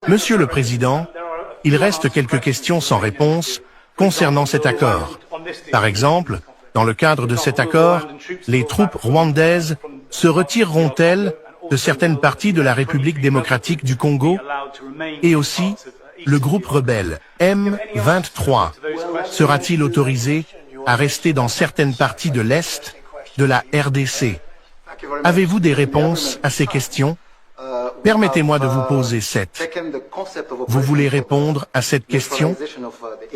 Monsieur le Président, il reste quelques questions sans réponse concernant cet accord. Par exemple, dans le cadre de cet accord, les troupes rwandaises se retireront-elles de certaines parties de la République démocratique du Congo? Et aussi, le groupe rebelle M23 sera-t-il autorisé à rester dans certaines parties de l'Est de la RDC? Avez-vous des réponses à ces questions? Permettez-moi de vous poser 7. Vous voulez répondre à cette question?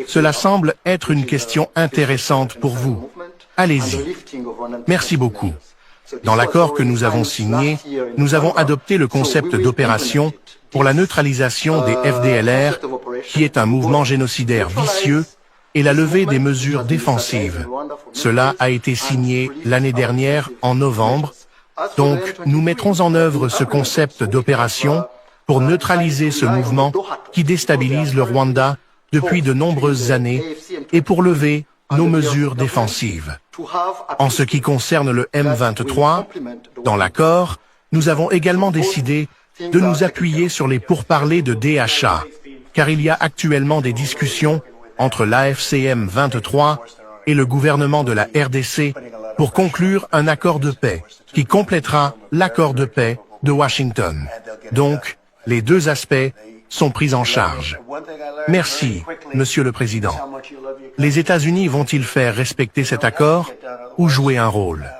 Cela semble être une question intéressante pour vous. Allez-y. Merci beaucoup. Dans l'accord que nous avons signé, nous avons adopté le concept d'opération pour la neutralisation des FDLR, qui est un mouvement génocidaire vicieux, et la levée des mesures défensives. Cela a été signé l'année dernière en novembre. Donc, nous mettrons en œuvre ce concept d'opération pour neutraliser ce mouvement qui déstabilise le Rwanda depuis de nombreuses années et pour lever nos mesures défensives. En ce qui concerne le M23, dans l'accord, nous avons également décidé de nous appuyer sur les pourparlers de DHA, car il y a actuellement des discussions entre l'AFCM 23 et le gouvernement de la RDC pour conclure un accord de paix qui complétera l'accord de paix de Washington. Donc, les deux aspects sont pris en charge. Merci, Monsieur le Président. Les États-Unis vont-ils faire respecter cet accord ou jouer un rôle?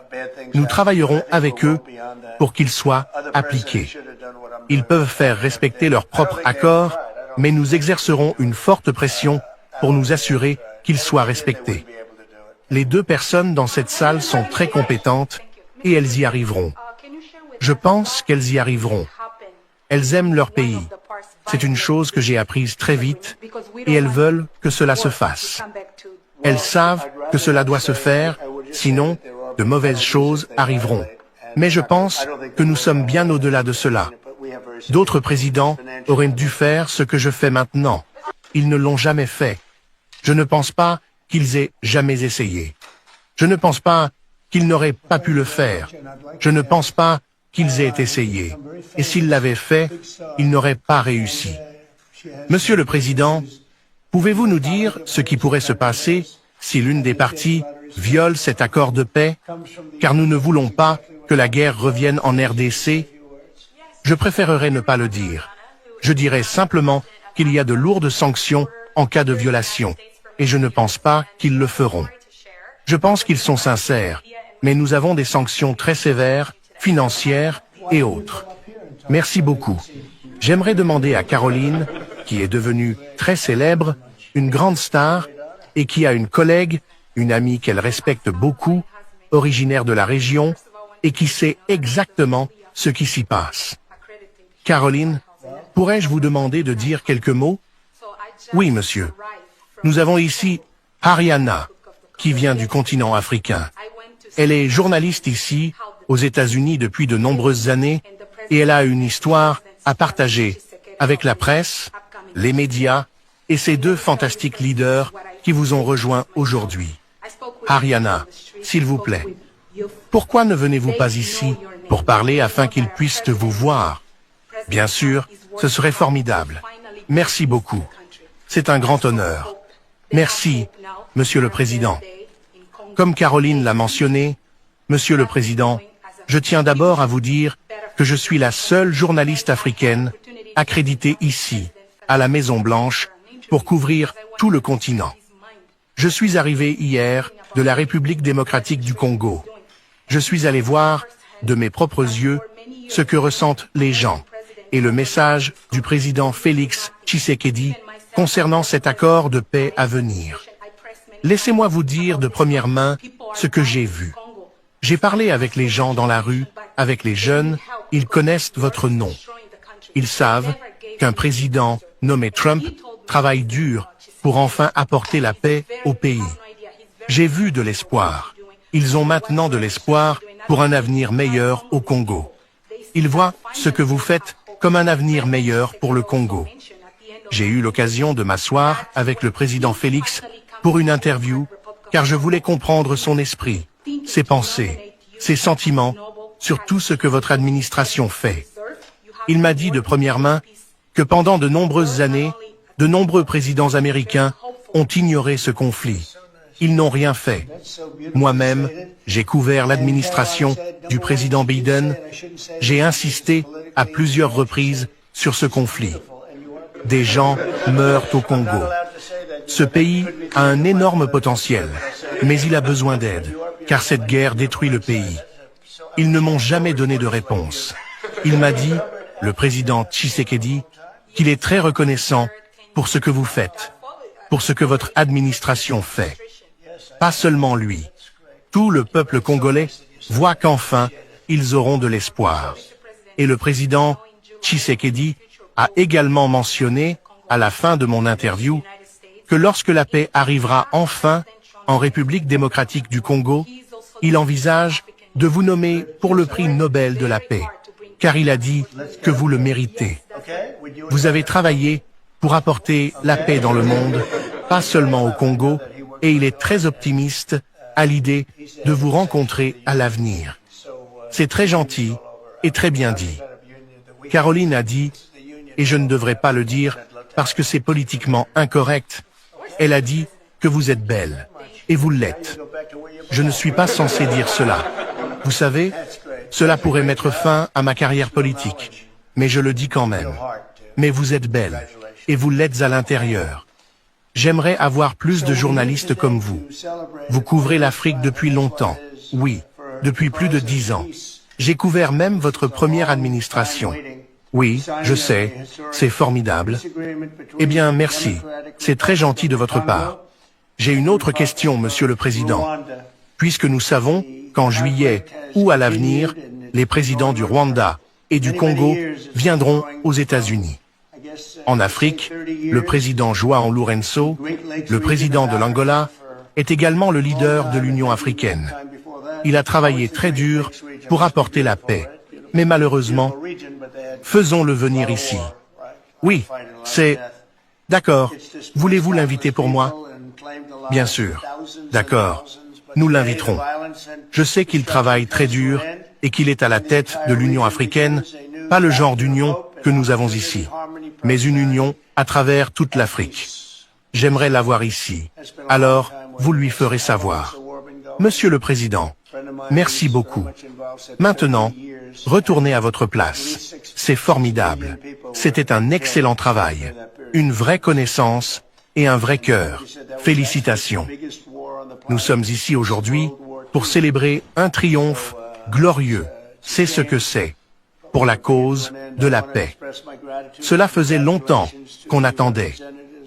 Nous travaillerons avec eux pour qu'il soit appliqué. Ils peuvent faire respecter leur propre accord, mais nous exercerons une forte pression pour nous assurer qu'il soit respecté. Les deux personnes dans cette salle sont très compétentes et elles y arriveront. Je pense qu'elles y arriveront. Elles aiment leur pays. C'est une chose que j'ai apprise très vite et elles veulent que cela se fasse. Elles savent que cela doit se faire, sinon de mauvaises choses arriveront. Mais je pense que nous sommes bien au-delà de cela. D'autres présidents auraient dû faire ce que je fais maintenant. Ils ne l'ont jamais fait. Je ne pense pas qu'ils aient jamais essayé. Je ne pense pas qu'ils n'auraient pas pu le faire. Je ne pense pas qu'ils aient essayé. Et s'ils l'avaient fait, ils n'auraient pas réussi. Monsieur le Président, pouvez-vous nous dire ce qui pourrait se passer si l'une des parties viole cet accord de paix? Car nous ne voulons pas que la guerre revienne en RDC. Je préférerais ne pas le dire. Je dirais simplement qu'il y a de lourdes sanctions en cas de violation. Et je ne pense pas qu'ils le feront. Je pense qu'ils sont sincères, mais nous avons des sanctions très sévères, financières et autres. Merci beaucoup. J'aimerais demander à Caroline, qui est devenue très célèbre, une grande star, et qui a une collègue, une amie qu'elle respecte beaucoup, originaire de la région, et qui sait exactement ce qui s'y passe. Caroline, pourrais-je vous demander de dire quelques mots? Oui, monsieur. Nous avons ici Ariana, qui vient du continent africain. Elle est journaliste ici, aux États-Unis depuis de nombreuses années, et elle a une histoire à partager avec la presse, les médias et ces deux fantastiques leaders qui vous ont rejoints aujourd'hui. Ariana, s'il vous plaît, pourquoi ne venez-vous pas ici pour parler afin qu'ils puissent vous voir? Bien sûr, ce serait formidable. Merci beaucoup. C'est un grand honneur. Merci, Monsieur le Président. Comme Caroline l'a mentionné, Monsieur le Président, je tiens d'abord à vous dire que je suis la seule journaliste africaine accréditée ici, à la Maison-Blanche, pour couvrir tout le continent. Je suis arrivé hier de la République démocratique du Congo. Je suis allé voir, de mes propres yeux, ce que ressentent les gens et le message du président Félix Tshisekedi concernant cet accord de paix à venir. Laissez-moi vous dire de première main ce que j'ai vu. J'ai parlé avec les gens dans la rue, avec les jeunes, ils connaissent votre nom. Ils savent qu'un président nommé Trump travaille dur pour enfin apporter la paix au pays. J'ai vu de l'espoir. Ils ont maintenant de l'espoir pour un avenir meilleur au Congo. Ils voient ce que vous faites comme un avenir meilleur pour le Congo. J'ai eu l'occasion de m'asseoir avec le président Félix pour une interview, car je voulais comprendre son esprit, ses pensées, ses sentiments sur tout ce que votre administration fait. Il m'a dit de première main que pendant de nombreuses années, de nombreux présidents américains ont ignoré ce conflit. Ils n'ont rien fait. Moi-même, j'ai couvert l'administration du président Biden. J'ai insisté à plusieurs reprises sur ce conflit. Des gens meurent au Congo. Ce pays a un énorme potentiel, mais il a besoin d'aide, car cette guerre détruit le pays. Ils ne m'ont jamais donné de réponse. Il m'a dit, le président Tshisekedi, qu'il est très reconnaissant pour ce que vous faites, pour ce que votre administration fait. Pas seulement lui. Tout le peuple congolais voit qu'enfin, ils auront de l'espoir. Et le président Tshisekedi a également mentionné, à la fin de mon interview, que lorsque la paix arrivera enfin en République démocratique du Congo, il envisage de vous nommer pour le prix Nobel de la paix, car il a dit que vous le méritez. Vous avez travaillé pour apporter la paix dans le monde, pas seulement au Congo, et il est très optimiste à l'idée de vous rencontrer à l'avenir. C'est très gentil et très bien dit. Caroline a dit, et je ne devrais pas le dire parce que c'est politiquement incorrect, elle a dit que vous êtes belle, et vous l'êtes. Je ne suis pas censé dire cela. Vous savez, cela pourrait mettre fin à ma carrière politique, mais je le dis quand même. Mais vous êtes belle, et vous l'êtes à l'intérieur. J'aimerais avoir plus de journalistes comme vous. Vous couvrez l'Afrique depuis longtemps. Oui, depuis plus de 10 ans. J'ai couvert même votre première administration. Oui, je sais, c'est formidable. Eh bien, merci. C'est très gentil de votre part. J'ai une autre question, Monsieur le Président. Puisque nous savons qu'en juillet ou à l'avenir, les présidents du Rwanda et du Congo viendront aux États-Unis. En Afrique, le président João Lourenço, le président de l'Angola, est également le leader de l'Union africaine. Il a travaillé très dur pour apporter la paix, mais malheureusement, faisons-le venir ici. Oui, c'est... D'accord. Voulez-vous l'inviter pour moi? Bien sûr. D'accord. Nous l'inviterons. Je sais qu'il travaille très dur et qu'il est à la tête de l'Union africaine, pas le genre d'union que nous avons ici, mais une union à travers toute l'Afrique. J'aimerais l'avoir ici. Alors, vous lui ferez savoir. Monsieur le Président, merci beaucoup. Maintenant, retournez à votre place. C'est formidable. C'était un excellent travail, une vraie connaissance et un vrai cœur. Félicitations. Nous sommes ici aujourd'hui pour célébrer un triomphe glorieux. C'est ce que c'est, pour la cause de la paix. Cela faisait longtemps qu'on attendait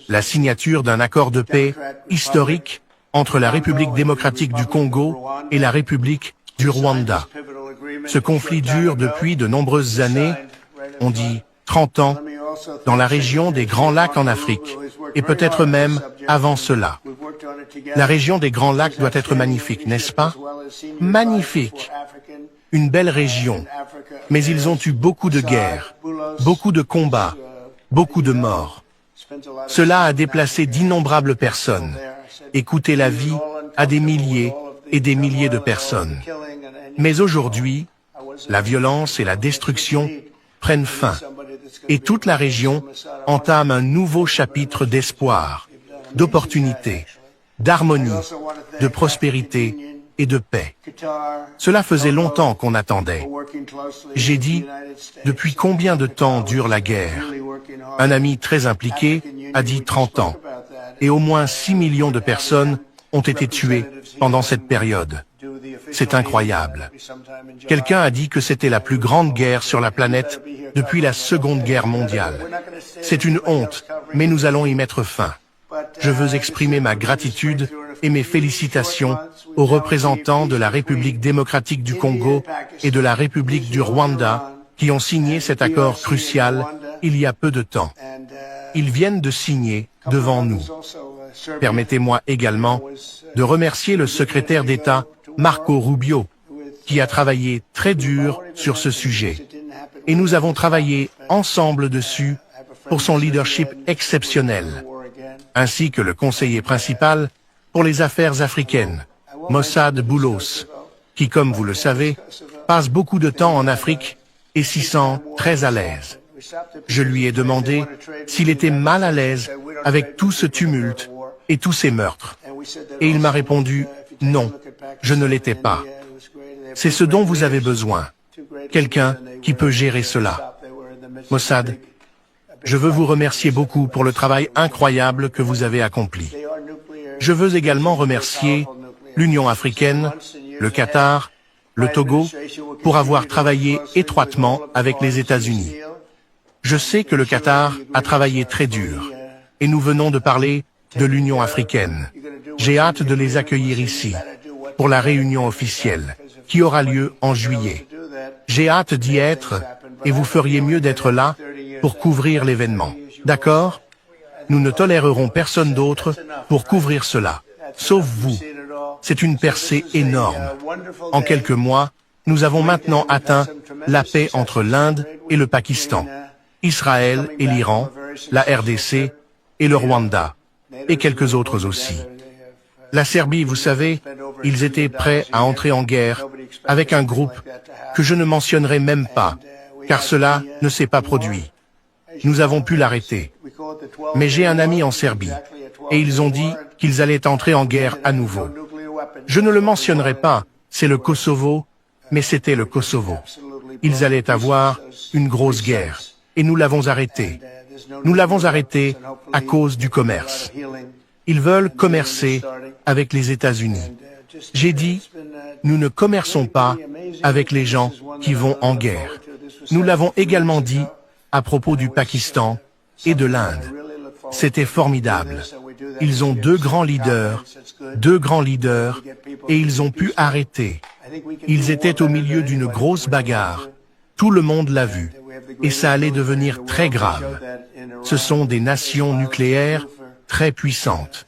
la signature d'un accord de paix historique entre la République démocratique du Congo et la République du Rwanda. Ce conflit dure depuis de nombreuses années, on dit 30 ans, dans la région des Grands Lacs en Afrique, et peut-être même avant cela. La région des Grands Lacs doit être magnifique, n'est-ce pas? Magnifique. Une belle région. Mais ils ont eu beaucoup de guerres, beaucoup de combats, beaucoup de morts. Cela a déplacé d'innombrables personnes et coûté la vie à des milliers et des milliers de personnes. Mais aujourd'hui, la violence et la destruction prennent fin, et toute la région entame un nouveau chapitre d'espoir, d'opportunité, d'harmonie, de prospérité et de paix. Cela faisait longtemps qu'on attendait. J'ai dit, depuis combien de temps dure la guerre? Un ami très impliqué a dit 30 ans, et au moins 6 millions de personnes ont été tuées pendant cette période. C'est incroyable. Quelqu'un a dit que c'était la plus grande guerre sur la planète depuis la Seconde Guerre mondiale. C'est une honte, mais nous allons y mettre fin. Je veux exprimer ma gratitude et mes félicitations aux représentants de la République démocratique du Congo et de la République du Rwanda qui ont signé cet accord crucial il y a peu de temps. Ils viennent de signer devant nous. Permettez-moi également de remercier le secrétaire d'État Marco Rubio, qui a travaillé très dur sur ce sujet. Et nous avons travaillé ensemble dessus pour son leadership exceptionnel, ainsi que le conseiller principal pour les affaires africaines, Mossad Boulos, qui, comme vous le savez, passe beaucoup de temps en Afrique et s'y sent très à l'aise. Je lui ai demandé s'il était mal à l'aise avec tout ce tumulte et tous ces meurtres. Et il m'a répondu, non, je ne l'étais pas. C'est ce dont vous avez besoin. Quelqu'un qui peut gérer cela. Mossad, je veux vous remercier beaucoup pour le travail incroyable que vous avez accompli. Je veux également remercier l'Union africaine, le Qatar, le Togo, pour avoir travaillé étroitement avec les États-Unis. Je sais que le Qatar a travaillé très dur, et nous venons de parler de l'Union africaine. J'ai hâte de les accueillir ici, pour la réunion officielle, qui aura lieu en juillet. J'ai hâte d'y être, et vous feriez mieux d'être là pour couvrir l'événement. D'accord? Nous ne tolérerons personne d'autre pour couvrir cela, sauf vous. C'est une percée énorme. En quelques mois, nous avons maintenant atteint la paix entre l'Inde et le Pakistan, Israël et l'Iran, la RDC et le Rwanda, et quelques autres aussi. La Serbie, vous savez, ils étaient prêts à entrer en guerre avec un groupe que je ne mentionnerai même pas, car cela ne s'est pas produit. Nous avons pu l'arrêter. Mais j'ai un ami en Serbie, et ils ont dit qu'ils allaient entrer en guerre à nouveau. Je ne le mentionnerai pas, c'est le Kosovo, mais c'était le Kosovo. Ils allaient avoir une grosse guerre, et nous l'avons arrêté. Nous l'avons arrêté à cause du commerce. Ils veulent commercer avec les États-Unis. J'ai dit, nous ne commerçons pas avec les gens qui vont en guerre. Nous l'avons également dit à propos du Pakistan et de l'Inde. C'était formidable. Ils ont deux grands leaders, et ils ont pu arrêter. Ils étaient au milieu d'une grosse bagarre. Tout le monde l'a vu. Et ça allait devenir très grave. Ce sont des nations nucléaires très puissantes.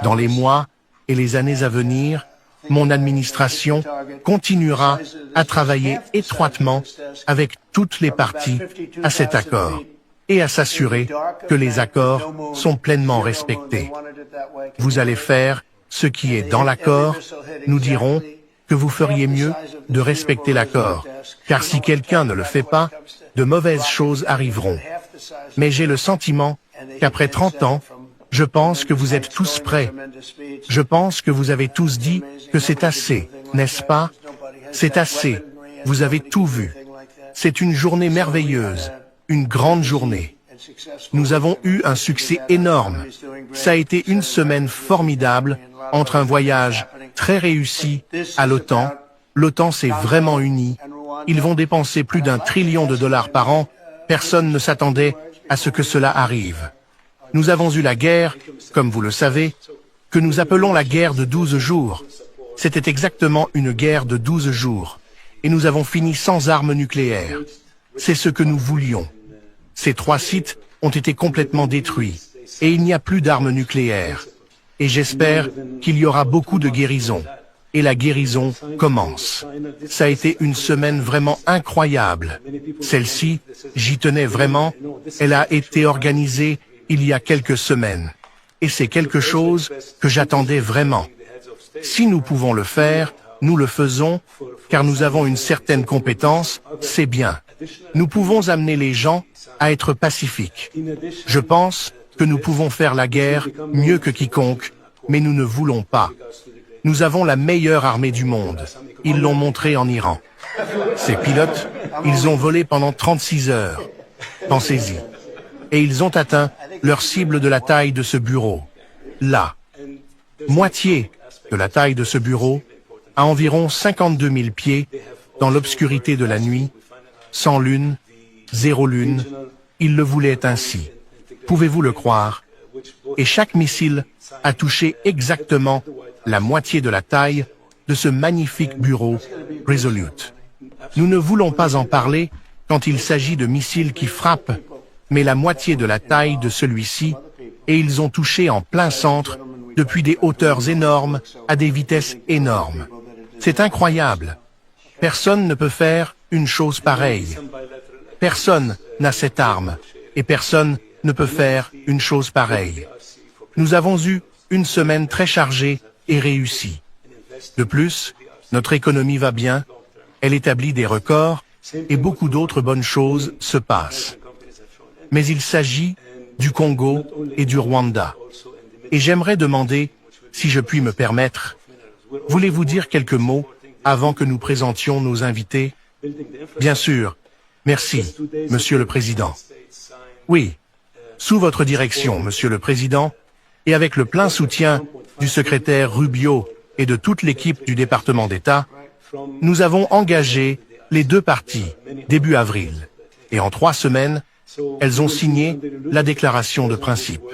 Dans les mois et les années à venir, mon administration continuera à travailler étroitement avec toutes les parties à cet accord et à s'assurer que les accords sont pleinement respectés. Vous allez faire ce qui est dans l'accord. Nous dirons que vous feriez mieux de respecter l'accord, car si quelqu'un ne le fait pas, de mauvaises choses arriveront. Mais j'ai le sentiment qu'après 30 ans, je pense que vous êtes tous prêts. Je pense que vous avez tous dit que c'est assez, n'est-ce pas? C'est assez. Vous avez tout vu. C'est une journée merveilleuse, une grande journée. Nous avons eu un succès énorme. Ça a été une semaine formidable entre un voyage très réussi à l'OTAN. L'OTAN s'est vraiment unie. Ils vont dépenser plus d'1 trillion de dollars par an. Personne ne s'attendait à ce que cela arrive. Nous avons eu la guerre, comme vous le savez, que nous appelons la guerre de 12 jours. C'était exactement une guerre de 12 jours. Et nous avons fini sans armes nucléaires. C'est ce que nous voulions. Ces 3 sites ont été complètement détruits. Et il n'y a plus d'armes nucléaires. Et j'espère qu'il y aura beaucoup de guérison. Et la guérison commence. Ça a été une semaine vraiment incroyable. Celle-ci, j'y tenais vraiment. Elle a été organisée il y a quelques semaines. Et c'est quelque chose que j'attendais vraiment. Si nous pouvons le faire, nous le faisons, car nous avons une certaine compétence, c'est bien. Nous pouvons amener les gens à être pacifiques. Je pense que nous pouvons faire la guerre mieux que quiconque, mais nous ne voulons pas. Nous avons la meilleure armée du monde. Ils l'ont montré en Iran. Ces pilotes, ils ont volé pendant 36 heures. Pensez-y. Et ils ont atteint leur cible de la taille de ce bureau. Là. Moitié de la taille de ce bureau, à environ 52 000 pieds, dans l'obscurité de la nuit, sans lune, 0 lune, ils le voulaient ainsi. Pouvez-vous le croire? Et chaque missile a touché exactement la moitié de la taille de ce magnifique bureau Resolute. Nous ne voulons pas en parler quand il s'agit de missiles qui frappent, mais la moitié de la taille de celui-ci, et ils ont touché en plein centre, depuis des hauteurs énormes à des vitesses énormes. C'est incroyable. Personne ne peut faire une chose pareille. Personne n'a cette arme, et personne ne peut faire une chose pareille. Nous avons eu une semaine très chargée et réussie. De plus, notre économie va bien, elle établit des records, et beaucoup d'autres bonnes choses se passent. mais il s'agit du Congo et du Rwanda. Et j'aimerais demander, si je puis me permettre, voulez-vous dire quelques mots avant que nous présentions nos invités? Bien sûr. Merci, Monsieur le Président. Oui, sous votre direction, Monsieur le Président, et avec le plein soutien du secrétaire Rubio et de toute l'équipe du département d'État, nous avons engagé les deux parties début avril. Et en 3 semaines, elles ont signé la déclaration de principe.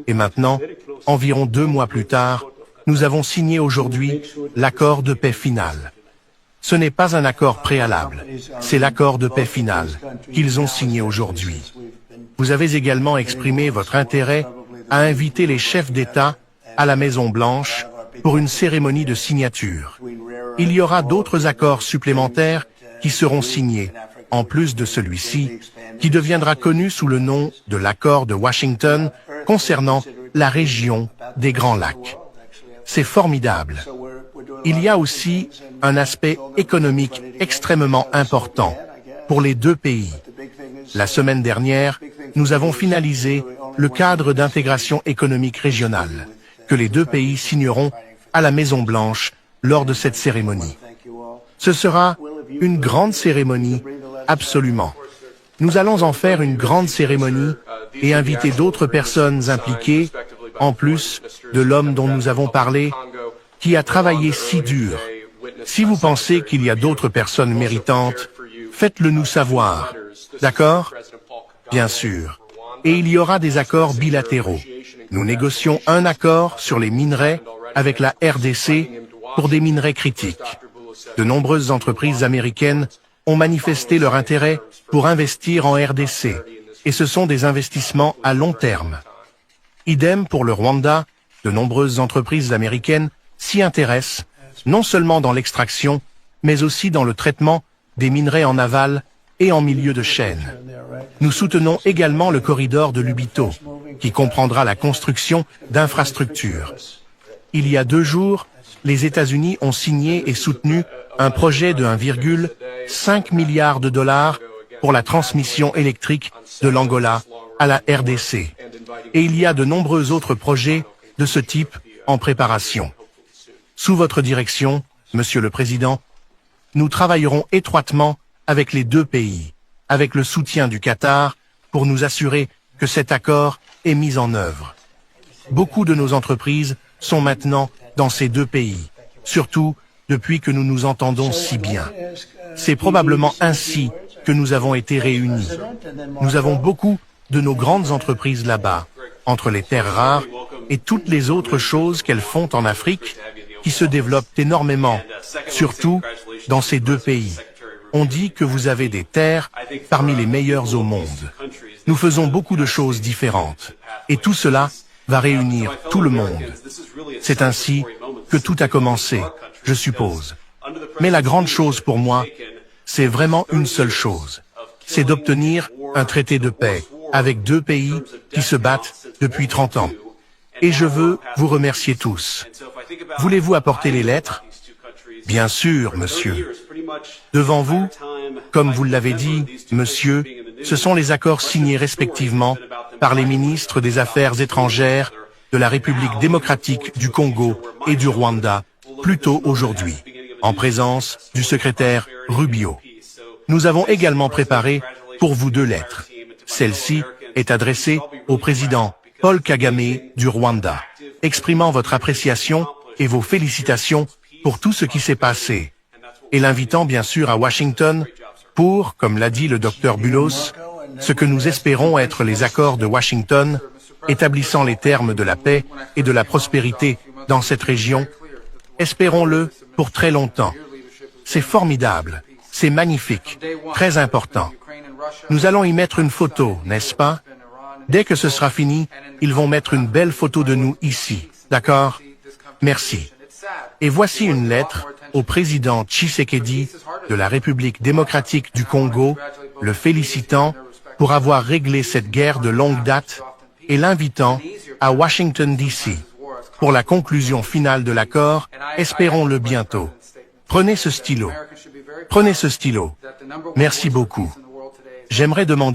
Et maintenant, environ 2 mois plus tard, nous avons signé aujourd'hui l'accord de paix final. Ce n'est pas un accord préalable, c'est l'accord de paix final qu'ils ont signé aujourd'hui. Vous avez également exprimé votre intérêt à inviter les chefs d'État à la Maison-Blanche pour une cérémonie de signature. Il y aura d'autres accords supplémentaires qui seront signés, en plus de celui-ci, qui deviendra connu sous le nom de l'accord de Washington concernant la région des Grands Lacs. C'est formidable. Il y a aussi un aspect économique extrêmement important pour les deux pays. La semaine dernière, nous avons finalisé le cadre d'intégration économique régionale que les deux pays signeront à la Maison-Blanche lors de cette cérémonie. Ce sera une grande cérémonie, absolument. Nous allons en faire une grande cérémonie et inviter d'autres personnes impliquées, en plus de l'homme dont nous avons parlé, qui a travaillé si dur. Si vous pensez qu'il y a d'autres personnes méritantes, faites-le nous savoir. D'accord? Bien sûr. Et il y aura des accords bilatéraux. Nous négocions un accord sur les minerais avec la RDC pour des minerais critiques. De nombreuses entreprises américaines ont manifesté leur intérêt pour investir en RDC, et ce sont des investissements à long terme. Idem pour le Rwanda, de nombreuses entreprises américaines s'y intéressent, non seulement dans l'extraction, mais aussi dans le traitement des minerais en aval et en milieu de chaîne. Nous soutenons également le corridor de Lubito, qui comprendra la construction d'infrastructures. Il y a 2 jours, les États-Unis ont signé et soutenu un projet de 1,5 milliard de dollars pour la transmission électrique de l'Angola à la RDC. Et il y a de nombreux autres projets de ce type en préparation. Sous votre direction, Monsieur le Président, nous travaillerons étroitement avec les deux pays, avec le soutien du Qatar, pour nous assurer que cet accord est mis en œuvre. Beaucoup de nos entreprises sont maintenant dans ces deux pays, surtout depuis que nous nous entendons si bien. C'est probablement ainsi que nous avons été réunis. Nous avons beaucoup de nos grandes entreprises là-bas, entre les terres rares et toutes les autres choses qu'elles font en Afrique, qui se développent énormément, surtout dans ces deux pays. On dit que vous avez des terres parmi les meilleures au monde. Nous faisons beaucoup de choses différentes, et tout cela va réunir tout le monde. C'est ainsi que tout a commencé, je suppose. Mais la grande chose pour moi, c'est vraiment une seule chose. C'est d'obtenir un traité de paix avec deux pays qui se battent depuis 30 ans. Et je veux vous remercier tous. Voulez-vous apporter les lettres? Bien sûr, monsieur. Devant vous, comme vous l'avez dit, monsieur, ce sont les accords signés respectivement par les ministres des Affaires étrangères de la République démocratique du Congo et du Rwanda, plus tôt aujourd'hui, en présence du secrétaire Rubio. Nous avons également préparé pour vous 2 lettres. Celle-ci est adressée au président Paul Kagame du Rwanda, exprimant votre appréciation et vos félicitations pour tout ce qui s'est passé, et l'invitant bien sûr à Washington pour, comme l'a dit le docteur Bulos, ce que nous espérons être les accords de Washington, établissant les termes de la paix et de la prospérité dans cette région. Espérons-le pour très longtemps. C'est formidable, c'est magnifique, très important. Nous allons y mettre une photo, n'est-ce pas? Dès que ce sera fini, ils vont mettre une belle photo de nous ici, d'accord? Merci. Et voici une lettre au président Tshisekedi de la République démocratique du Congo, le félicitant pour avoir réglé cette guerre de longue date et l'invitant à Washington D.C. pour la conclusion finale de l'accord, espérons-le bientôt. Prenez ce stylo. Prenez ce stylo. Merci beaucoup. J'aimerais demander